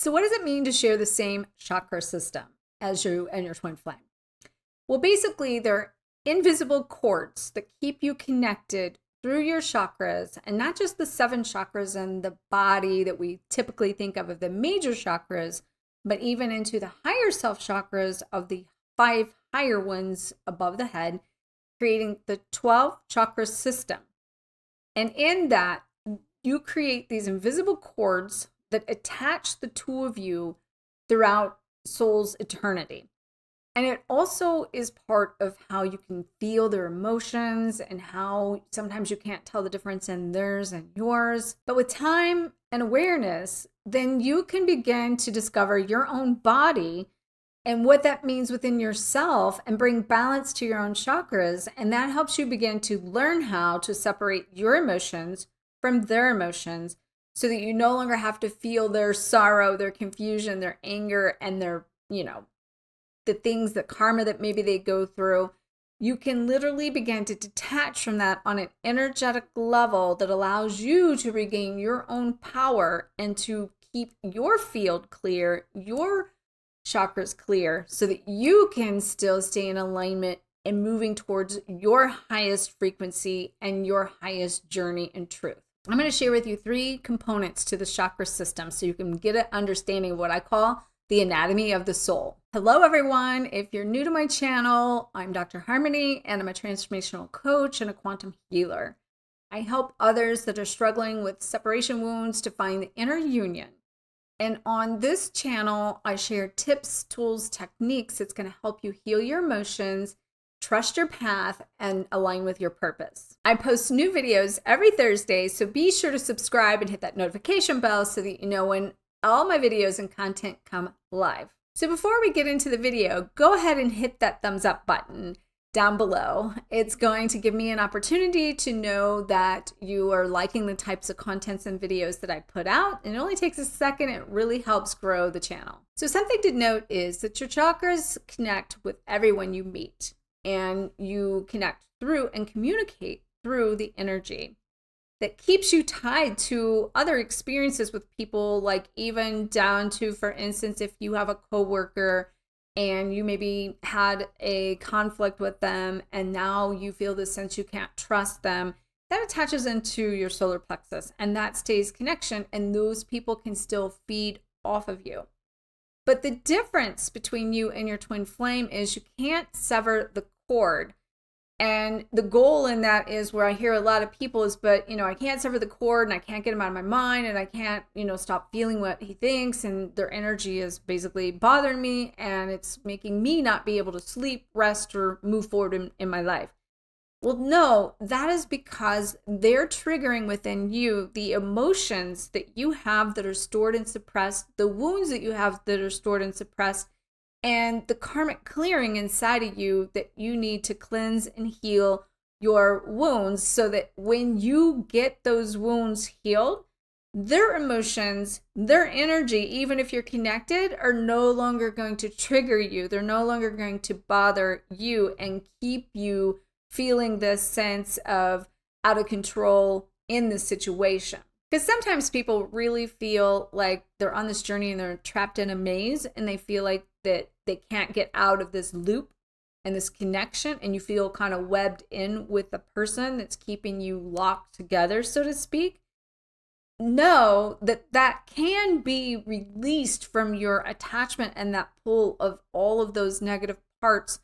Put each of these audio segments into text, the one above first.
So what does it mean to share the same chakra system as you and your twin flame? Well, basically, they're invisible cords that keep you connected through your chakras, and not just the 7 chakras in the body that we typically think of the major chakras, but even into the higher self chakras of the 5 higher ones above the head, creating the 12 chakra system. And in that, you create these invisible cords that attach the two of you throughout soul's eternity. And it also is part of how you can feel their emotions and how sometimes you can't tell the difference in theirs and yours. But with time and awareness, then you can begin to discover your own body and what that means within yourself and bring balance to your own chakras. And that helps you begin to learn how to separate your emotions from their emotions so that you no longer have to feel their sorrow, their confusion, their anger, and their, the things, the karma that maybe they go through. You can literally begin to detach from that on an energetic level that allows you to regain your own power and to keep your field clear, your chakras clear, so that you can still stay in alignment and moving towards your highest frequency and your highest journey in truth. I'm going to share with you 3 components to the chakra system so you can get an understanding of what I call the anatomy of the soul. Hello, everyone. If you're new to my channel, I'm Dr. Harmony, and I'm a transformational coach and a quantum healer. I help others that are struggling with separation wounds to find the inner union. And on this channel, I share tips, tools, techniques that's going to help you heal your emotions, trust your path, and align with your purpose. I post new videos every Thursday, so be sure to subscribe and hit that notification bell so that you know when all my videos and content come live. So before we get into the video, go ahead and hit that thumbs up button down below. It's going to give me an opportunity to know that you are liking the types of contents and videos that I put out. And it only takes a second. It really helps grow the channel. So something to note is that your chakras connect with everyone you meet, and you connect through and communicate through the energy that keeps you tied to other experiences with people, like even down to, for instance, if you have a coworker and you maybe had a conflict with them and now you feel this sense you can't trust them, that attaches into your solar plexus and that stays connection, and those people can still feed off of you. But the difference between you and your twin flame is you can't sever the cord. And the goal in that is where I hear a lot of people is, but, I can't sever the cord and I can't get him out of my mind and I can't, stop feeling what he thinks, and their energy is basically bothering me and it's making me not be able to sleep, rest, or move forward in my life. Well, no, that is because they're triggering within you the emotions that you have that are stored and suppressed, the wounds that you have that are stored and suppressed, and the karmic clearing inside of you that you need to cleanse and heal your wounds so that when you get those wounds healed, their emotions, their energy, even if you're connected, are no longer going to trigger you. They're no longer going to bother you and keep you feeling this sense of out of control in this situation. Because sometimes people really feel like they're on this journey and they're trapped in a maze and they feel like that they can't get out of this loop and this connection, and you feel kind of webbed in with the person that's keeping you locked together, so to speak. Know that can be released from your attachment and that pull of all of those negative parts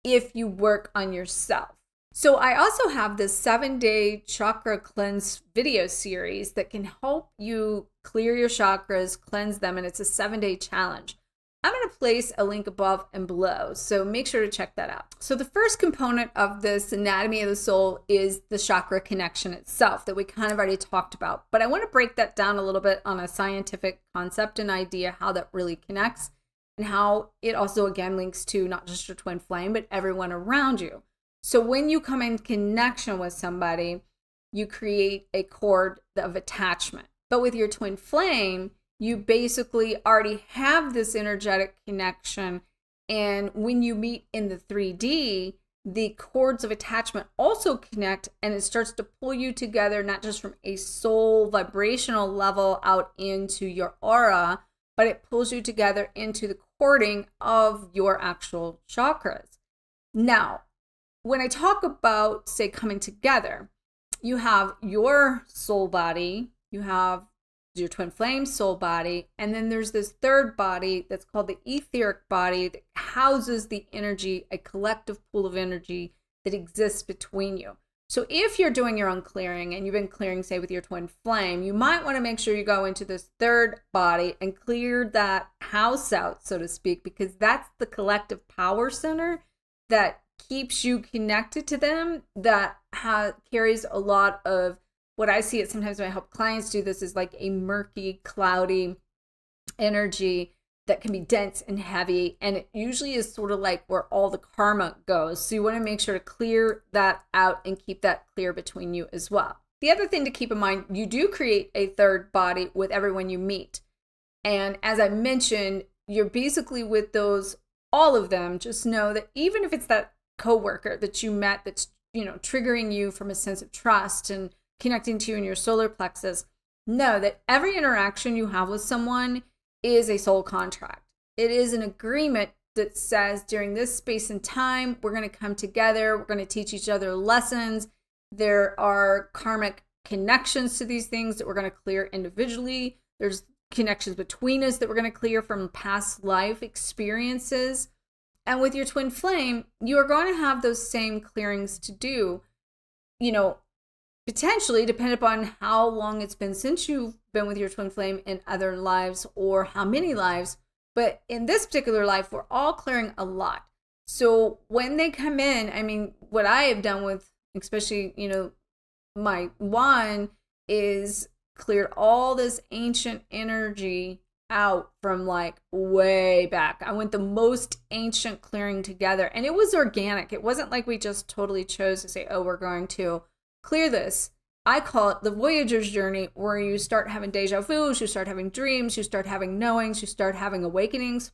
if you work on yourself. So I also have this 7-day chakra cleanse video series that can help you clear your chakras, cleanse them, and it's a 7-day challenge. I'm going to place a link above and below, so make sure to check that out. So the first component of this anatomy of the soul is the chakra connection itself that we kind of already talked about. But I want to break that down a little bit on a scientific concept and idea how that really connects and how it also, again, links to not just your twin flame, but everyone around you. So when you come in connection with somebody, you create a cord of attachment. But with your twin flame, you basically already have this energetic connection. And when you meet in the 3D, the cords of attachment also connect, and it starts to pull you together, not just from a soul vibrational level out into your aura, but it pulls you together into the cording of your actual chakras. Now, when I talk about, say, coming together, you have your soul body, you have your twin flame soul body, and then there's this third body that's called the etheric body that houses the energy, a collective pool of energy that exists between you. So if you're doing your own clearing and you've been clearing, say, with your twin flame, you might want to make sure you go into this third body and clear that house out, so to speak, because that's the collective power center that keeps you connected to them, that carries a lot of what I see it sometimes when I help clients do this is like a murky, cloudy energy that can be dense and heavy. And it usually is sort of like where all the karma goes. So you want to make sure to clear that out and keep that clear between you as well. The other thing to keep in mind, you do create a third body with everyone you meet. And as I mentioned, you're basically with those, all of them. Just know that even if it's that coworker that you met that's, triggering you from a sense of trust and connecting to you in your solar plexus, know that every interaction you have with someone is a soul contract. It is an agreement that says during this space and time, we're going to come together. We're going to teach each other lessons. There are karmic connections to these things that we're going to clear individually. There's connections between us that we're going to clear from past life experiences. And with your twin flame, you are going to have those same clearings to do, potentially depending upon how long it's been since you've been with your twin flame in other lives or how many lives. But in this particular life, we're all clearing a lot. So when they come in, what I have done with, especially, my one is cleared all this ancient energy out from like way back. I went the most ancient clearing together, and it was organic. It wasn't like we just totally chose to say, oh, we're going to clear this. I call it the Voyager's journey, where you start having deja vu, you start having dreams, you start having knowings, you start having awakenings.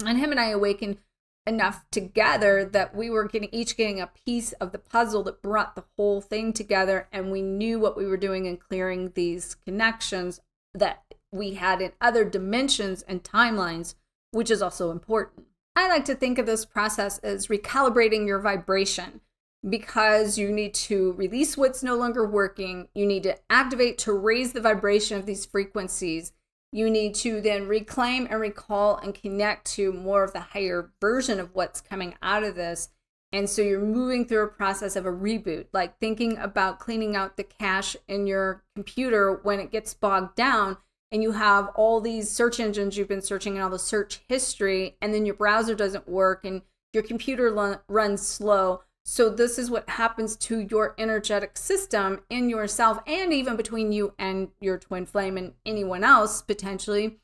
And him and I awakened enough together that we were each getting a piece of the puzzle that brought the whole thing together, and we knew what we were doing in clearing these connections that we had in other dimensions and timelines, which is also important. I like to think of this process as recalibrating your vibration, because you need to release what's no longer working. You need to activate to raise the vibration of these frequencies. You need to then reclaim and recall and connect to more of the higher version of what's coming out of this. And so you're moving through a process of a reboot, like thinking about cleaning out the cache in your computer when it gets bogged down and you have all these search engines you've been searching and all the search history, and then your browser doesn't work and your computer runs slow. So this is what happens to your energetic system in yourself, and even between you and your twin flame and anyone else potentially,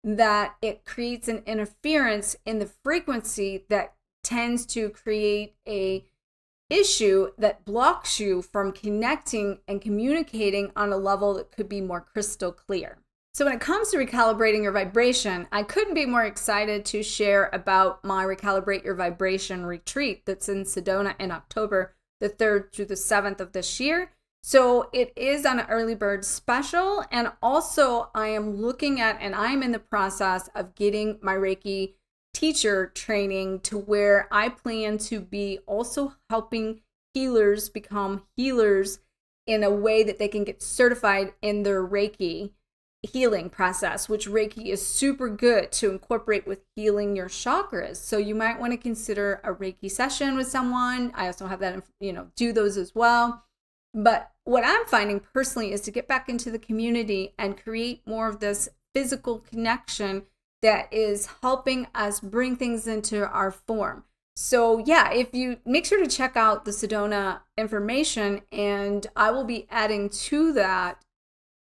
that it creates an interference in the frequency that tends to create a issue that blocks you from connecting and communicating on a level that could be more crystal clear. So when it comes to recalibrating your vibration, I couldn't be more excited to share about my Recalibrate Your Vibration retreat that's in Sedona in October the 3rd through the 7th of this year. So it is on an early bird special. And also I am looking at, and I'm in the process of getting my Reiki teacher training to where I plan to be also helping healers become healers in a way that they can get certified in their Reiki healing process, which Reiki is super good to incorporate with healing your chakras. So you might want to consider a Reiki session with someone. I also have that, do those as well. But what I'm finding personally is to get back into the community and create more of this physical connection that is helping us bring things into our form. So yeah, if you make sure to check out the Sedona information, and I will be adding to that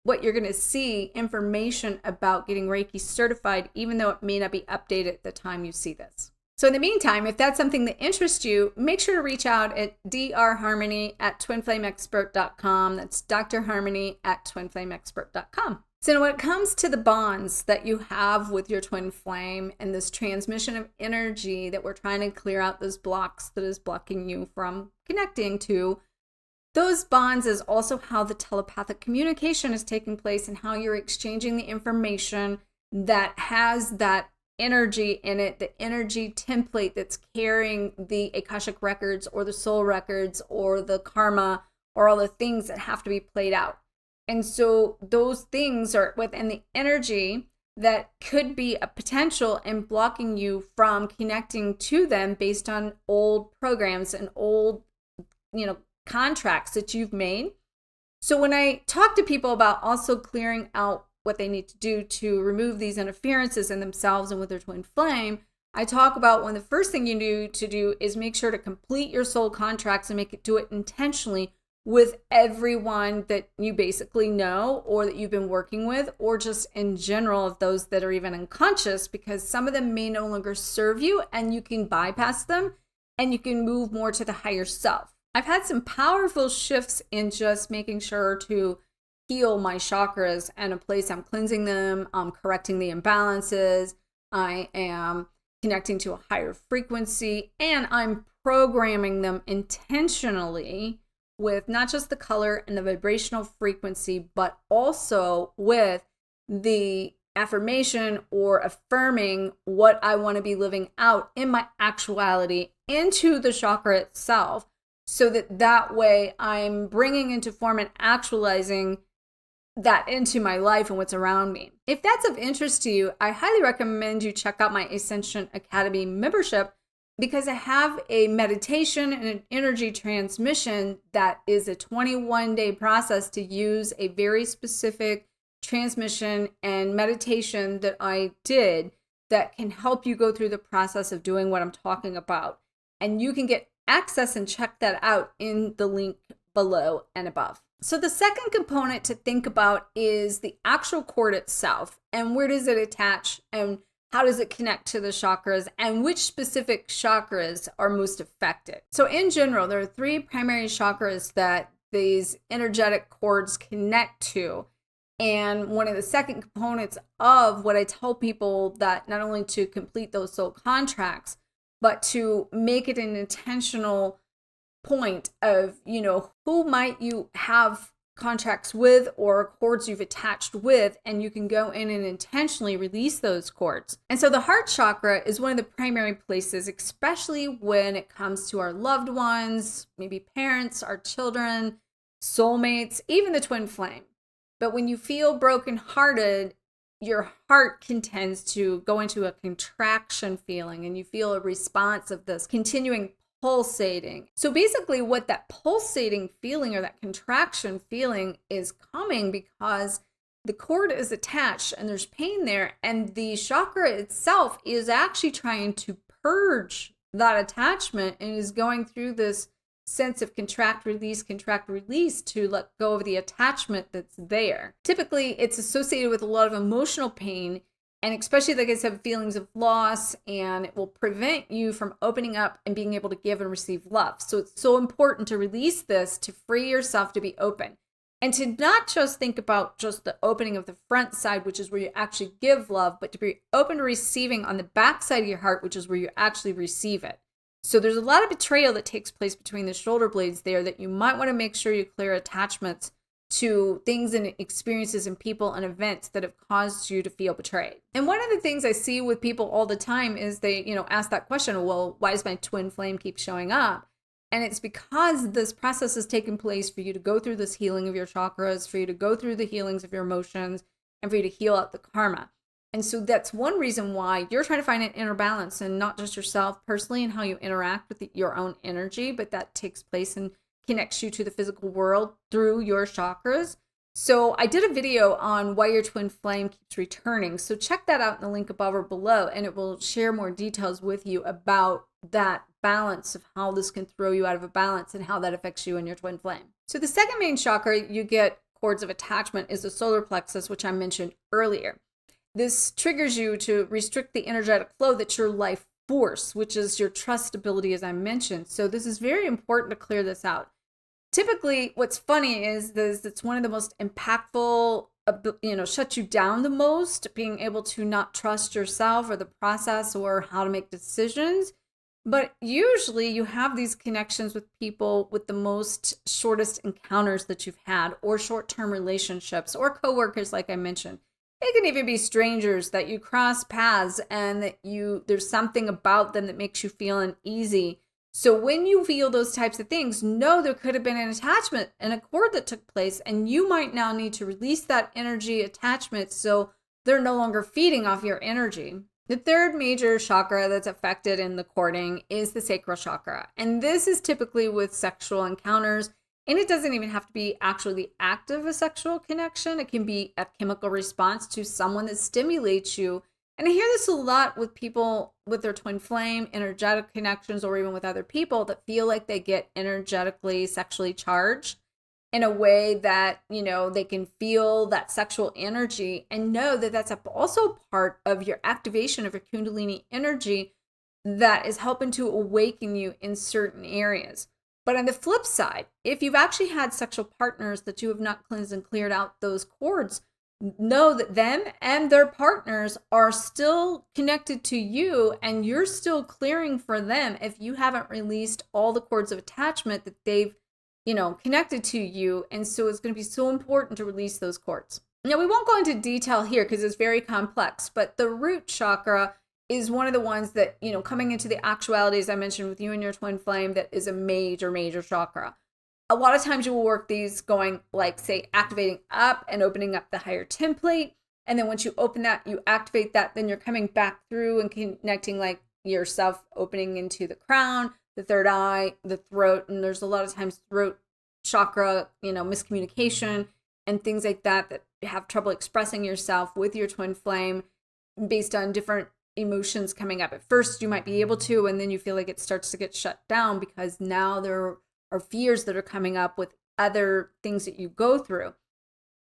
what you're going to see information about getting Reiki certified, even though it may not be updated at the time you see this. So in the meantime, if that's something that interests you, make sure to reach out at drharmony@twinflameexpert.com. That's drharmony@twinflameexpert.com. So when it comes to the bonds that you have with your twin flame and this transmission of energy that we're trying to clear out those blocks that is blocking you from connecting to, those bonds is also how the telepathic communication is taking place and how you're exchanging the information that has that energy in it, the energy template that's carrying the Akashic records or the soul records or the karma or all the things that have to be played out. And so those things are within the energy that could be a potential in blocking you from connecting to them based on old programs and old, contracts that you've made. So when I talk to people about also clearing out what they need to do to remove these interferences in themselves and with their twin flame, I talk about when the first thing you need to do is make sure to complete your soul contracts and do it intentionally with everyone that you basically know or that you've been working with, or just in general of those that are even unconscious, because some of them may no longer serve you and you can bypass them and you can move more to the higher self. I've had some powerful shifts in just making sure to heal my chakras and a place I'm cleansing them, I'm correcting the imbalances, I am connecting to a higher frequency, and I'm programming them intentionally with not just the color and the vibrational frequency, but also with the affirmation or affirming what I want to be living out in my actuality into the chakra itself, so that way I'm bringing into form and actualizing that into my life and what's around me. If that's of interest to you, I highly recommend you check out my Ascension Academy membership, because I have a meditation and an energy transmission that is a 21-day process to use a very specific transmission and meditation that I did that can help you go through the process of doing what I'm talking about. And you can get access and check that out in the link below and above. So the second component to think about is the actual cord itself, and where does it attach, and how does it connect to the chakras, and which specific chakras are most affected. So in general, there are 3 primary chakras that these energetic cords connect to. And one of the second components of what I tell people, that not only to complete those soul contracts, but to make it an intentional point of, who might you have contracts with or cords you've attached with, and you can go in and intentionally release those cords. And so the heart chakra is one of the primary places, especially when it comes to our loved ones, maybe parents, our children, soulmates, even the twin flame. But when you feel brokenhearted, your heart tends to go into a contraction feeling, and you feel a response of this continuing pulsating. So basically what that pulsating feeling or that contraction feeling is coming because the cord is attached and there's pain there, and the chakra itself is actually trying to purge that attachment and is going through this sense of contract, release to let go of the attachment that's there. Typically, it's associated with a lot of emotional pain, and especially, like I said, feelings of loss, and it will prevent you from opening up and being able to give and receive love. So it's so important to release this, to free yourself to be open, and to not just think about just the opening of the front side, which is where you actually give love, but to be open to receiving on the back side of your heart, which is where you actually receive it. So there's a lot of betrayal that takes place between the shoulder blades there that you might want to make sure you clear attachments to things and experiences and people and events that have caused you to feel betrayed. And one of the things I see with people all the time is they, ask that question, well, why does my twin flame keep showing up? And it's because this process has taken place for you to go through this healing of your chakras, for you to go through the healings of your emotions, and for you to heal out the karma. And so that's one reason why you're trying to find an inner balance, and not just yourself personally and how you interact with your own energy, but that takes place and connects you to the physical world through your chakras. So I did a video on why your twin flame keeps returning. So check that out in the link above or below, and it will share more details with you about that balance of how this can throw you out of a balance and how that affects you and your twin flame. So the second main chakra you get cords of attachment is the solar plexus, which I mentioned earlier. This triggers you to restrict the energetic flow that's your life force, which is your trust ability, as I mentioned. So this is very important to clear this out. Typically, what's funny is it's one of the most impactful, shuts you down the most, being able to not trust yourself or the process or how to make decisions. But usually you have these connections with people with the most shortest encounters that you've had, or short-term relationships, or coworkers, like I mentioned. It can even be strangers that you cross paths and that there's something about them that makes you feel uneasy. So when you feel those types of things, know there could have been an attachment, an accord that took place, and you might now need to release that energy attachment so they're no longer feeding off your energy. The third major chakra that's affected in the courting is the sacral chakra. And this is typically with sexual encounters. And it doesn't even have to be actually the act of a sexual connection. It can be a chemical response to someone that stimulates you. And I hear this a lot with people with their twin flame, energetic connections, or even with other people that feel like they get energetically sexually charged in a way that, they can feel that sexual energy and know that that's also part of your activation of your Kundalini energy that is helping to awaken you in certain areas. But on the flip side, if you've actually had sexual partners that you have not cleansed and cleared out those cords, know that them and their partners are still connected to you, and you're still clearing for them if you haven't released all the cords of attachment that they've connected to you. And so it's going to be so important to release those cords. Now, we won't go into detail here because it's very complex, but the root chakra is one of the ones that, coming into the actuality, as I mentioned with you and your twin flame, that is a major, major chakra. A lot of times you will work these going like, say, activating up and opening up the higher template. And then once you open that, you activate that, then you're coming back through and connecting like yourself, opening into the crown, the third eye, the throat. And there's a lot of times throat chakra, miscommunication and things like that have trouble expressing yourself with your twin flame based on different emotions coming up. At first you might be able to, and then you feel like it starts to get shut down because now there are fears that are coming up with other things that you go through.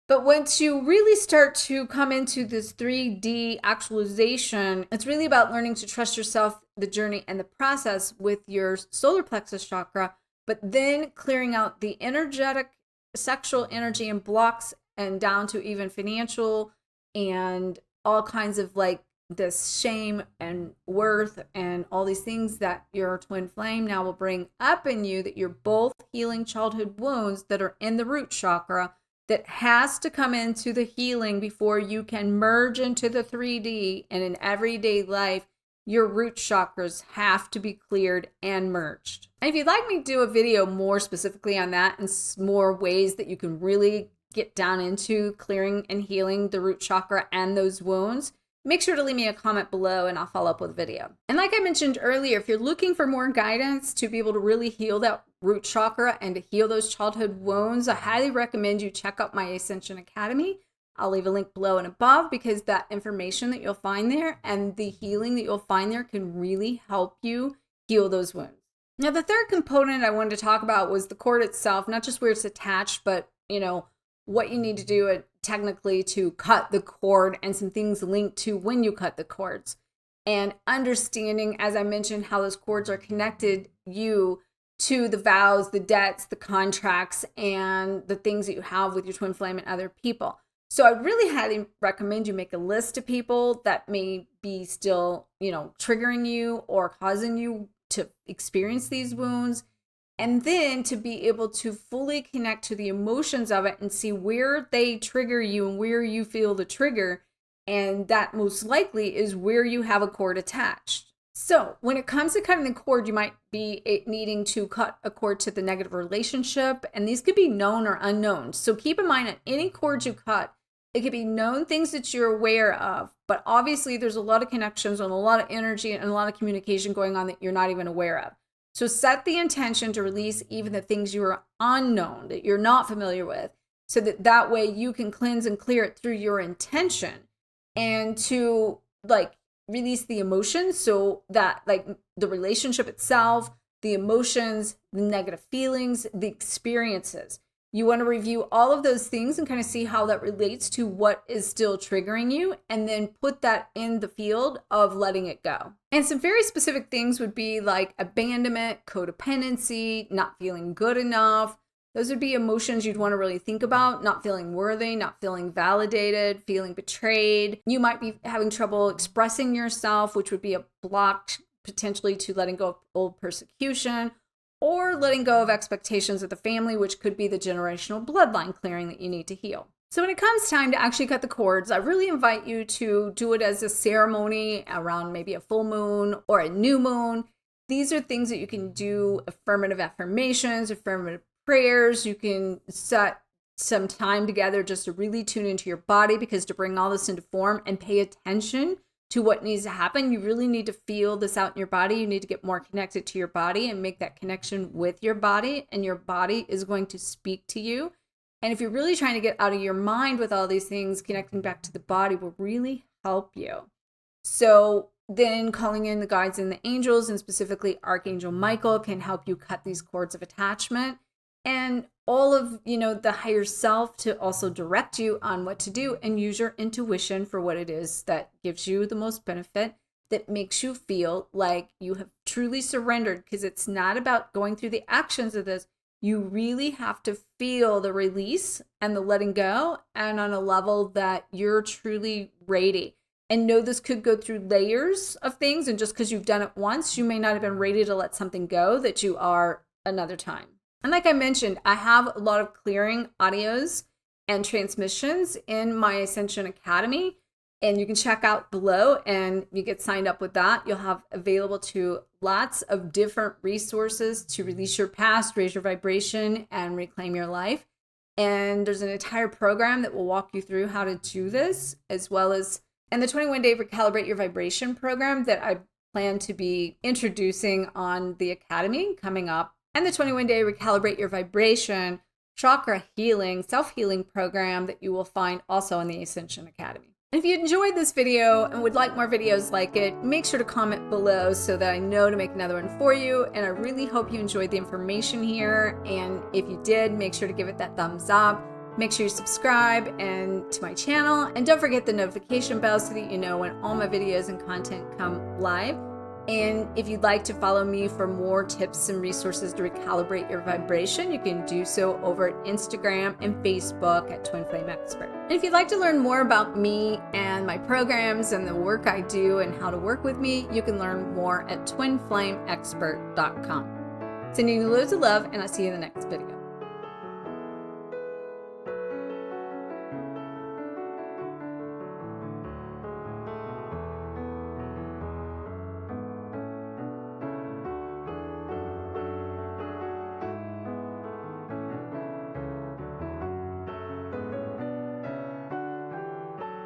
But once you really start to come into this 3D actualization, it's really about learning to trust yourself, the journey, and the process with your solar plexus chakra, but then clearing out the energetic sexual energy and blocks and down to even financial and all kinds of like this shame and worth and all these things that your twin flame now will bring up in you, that you're both healing childhood wounds that are in the root chakra that has to come into the healing before you can merge into the 3D. And in everyday life, your root chakras have to be cleared and merged. And if you'd like me to do a video more specifically on that and more ways that you can really get down into clearing and healing the root chakra and those wounds, make sure to leave me a comment below and I'll follow up with a video. And like I mentioned earlier, if you're looking for more guidance to be able to really heal that root chakra and to heal those childhood wounds, I highly recommend you check out my Ascension Academy. I'll leave a link below and above because that information that you'll find there and the healing that you'll find there can really help you heal those wounds. Now, the third component I wanted to talk about was the cord itself, not just where it's attached, but what you need to do technically to cut the cord and some things linked to when you cut the cords. And understanding, as I mentioned, how those cords are connected you to the vows, the debts, the contracts, and the things that you have with your twin flame and other people. So I really highly recommend you make a list of people that may be still, triggering you or causing you to experience these wounds. And then to be able to fully connect to the emotions of it and see where they trigger you and where you feel the trigger. And that most likely is where you have a cord attached. So when it comes to cutting the cord, you might be needing to cut a cord to the negative relationship. And these could be known or unknown. So keep in mind that any cords you cut, it could be known things that you're aware of. But obviously there's a lot of connections and a lot of energy and a lot of communication going on that you're not even aware of. So set the intention to release even the things you are unknown, that you're not familiar with, so that way you can cleanse and clear it through your intention and to release the emotions so that the relationship itself, the emotions, the negative feelings, the experiences. You want to review all of those things and kind of see how that relates to what is still triggering you and then put that in the field of letting it go. And some very specific things would be like abandonment, codependency, not feeling good enough. Those would be emotions you'd want to really think about, not feeling worthy, not feeling validated, feeling betrayed. You might be having trouble expressing yourself, which would be a block potentially to letting go of old persecution, or letting go of expectations of the family, which could be the generational bloodline clearing that you need to heal. So when it comes time to actually cut the cords, I really invite you to do it as a ceremony around maybe a full moon or a new moon. These are things that you can do, affirmative affirmations, affirmative prayers. You can set some time together just to really tune into your body, because to bring all this into form and pay attention to what needs to happen, you really need to feel this out in your body. You need to get more connected to your body and make that connection with your body, and your body is going to speak to you. And if you're really trying to get out of your mind with all these things, connecting back to the body will really help you. So then calling in the guides and the angels, and specifically Archangel Michael, can help you cut these cords of attachment, and all of, the higher self to also direct you on what to do, and use your intuition for what it is that gives you the most benefit, that makes you feel like you have truly surrendered, because it's not about going through the actions of this. You really have to feel the release and the letting go, and on a level that you're truly ready. And know this could go through layers of things, and just because you've done it once, you may not have been ready to let something go that you are another time. And like I mentioned, I have a lot of clearing audios and transmissions in my Ascension Academy, and you can check out below and you get signed up with that. You'll have available to lots of different resources to release your past, raise your vibration, and reclaim your life. And there's an entire program that will walk you through how to do this, as well as the 21-day Recalibrate Your Vibration program that I plan to be introducing on the Academy coming up, and the 21-day Recalibrate Your Vibration Chakra Healing, Self-Healing program that you will find also in the Ascension Academy. And if you enjoyed this video and would like more videos like it, make sure to comment below so that I know to make another one for you. And I really hope you enjoyed the information here. And if you did, make sure to give it that thumbs up. Make sure you subscribe to my channel. And don't forget the notification bell so that you know when all my videos and content come live. And if you'd like to follow me for more tips and resources to recalibrate your vibration, you can do so over at Instagram and Facebook at Twin Flame Expert. And if you'd like to learn more about me and my programs and the work I do and how to work with me, you can learn more at twinflameexpert.com. Sending you loads of love, and I'll see you in the next video.